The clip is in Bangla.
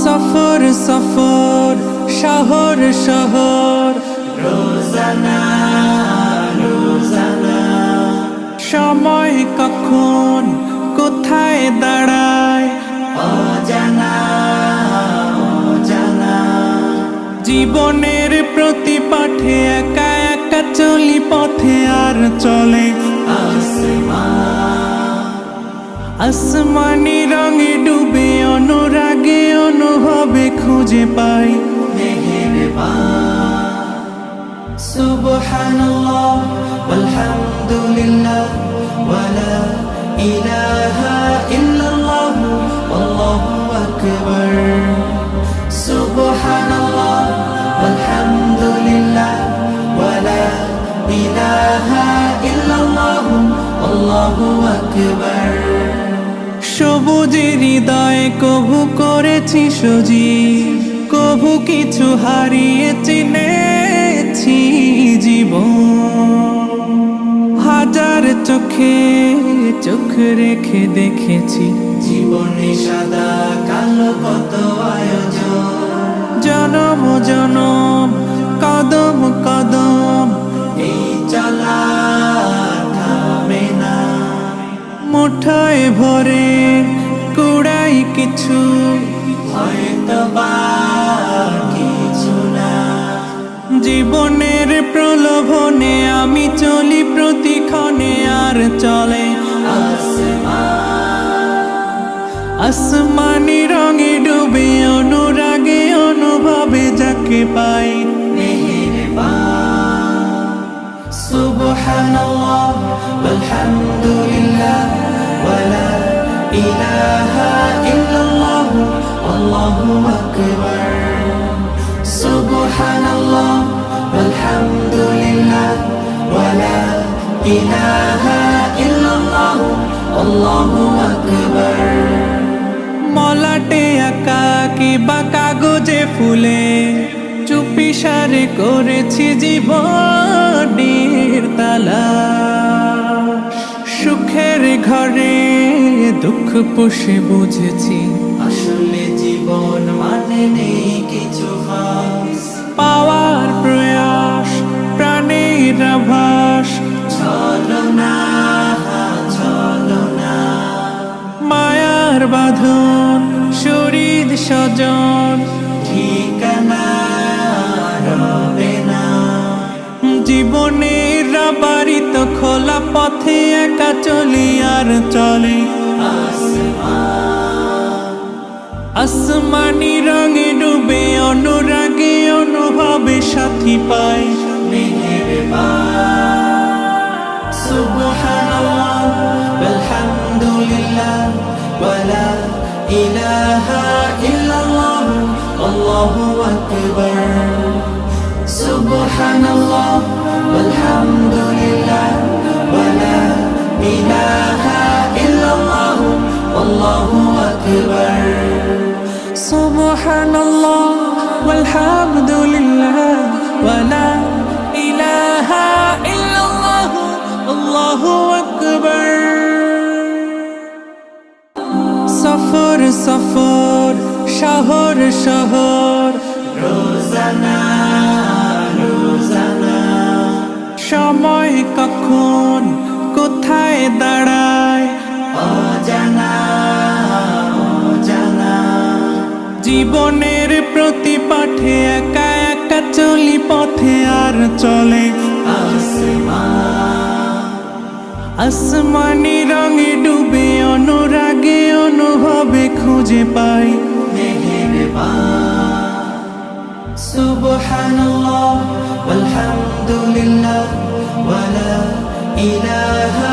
সফর সফর শহর শহর রোজানা রোজানা সময় কখন কোথায় দাঁড়ায় অজানা অজানা জীবনের প্রতি পাঠে একা একা চলি পথে আর চলে আসমানি রঙে ডুবে অনুরাগে অনুভবে খুঁজে পাই সুবহানাল্লাহ ওয়ালহামদুলিল্লাহ ওয়ালা ইলাহা ইল্লাল্লাহ আল্লাহু আকবার সুবহানাল্লাহ ওয়ালহামদুলিল্লাহ ওয়ালা ইলাহা ইল্লাল্লাহ আল্লাহু আকবার সবুজের হৃদয়ে কভু করেছি সজীব কভু কিছু হারিয়ে চিনেছি জীবন হাজার চোখে চোখ রেখে দেখেছি জীবনে সাদা কালো কত আয়োজন জনম জনম কদম কদম এই চলা থামে না মুঠায় ভরে কুড়াই কিছু হয়তো বা কিছু না জীবনের প্রলোভনে আমি চলি প্রতিক্ষণে আর চলে আসমানি রঙে ডুবে অনুরাগে অনুভবে যাকে পাই সুবহানাল্লাহ ওয়ালহামদুলিল্লাহ ওয়ালা ইলাহা ইল্লাল্লাহ আল্লাহু আকবার সুবহানাল্লাহ ওয়ালহামদুলিল্লাহ ওয়ালা ইলাহা ইল্লাল্লাহ আল্লাহু আকবার মলাটে আঁকা কিবা কাগজে ফুলে চুপি সারে করেছি জীবনের তালা সুখের ঘরে দুঃখ পুষে বুঝেছি আসলে জীবন মানে নেই কিছু খাস পাওয়ার প্রয়াস প্রাণের আভাস চলো না মায়ার বাঁধন শরীর স্বজন ঠিকানা রবে না জীবনের বাড়িত খোলা পথে একা চলি আর চলে আসমানি রঙে ডুবে অনুরাগে অনুভবে সাথী পাই সুবহানাল্লাহ ওয়ালহামদুলিল্লাহ ওয়ালা ইলাহা ইল্লাল্লাহ আল্লাহু আকবার সুবহানাল্লাহ ওয়ালহামদুলিল্লাহ ওয়ালা ইলাহা ইল্লাল্লাহ আল্লাহু আকবার সুবহানাল্লাহ ওয়ালহামদুলিল্লাহ ওয়ালা ইলাহা ইল্লাল্লাহ আল্লাহু আকবার সফর সফর শহর শহর রোজানা রোজানা সময় কখন কোথায় দাঁড়ায় অজানা অজানা জীবনের প্রতি পাঠে একা একা চলি পথে আর চলে আসমানি রঙে ডুবে অনুরাগে অনুভবে খুঁজে পাই সুবহানাল্লাহ ওয়ালহামদুলিল্লাহ ওয়ালা ইলাহা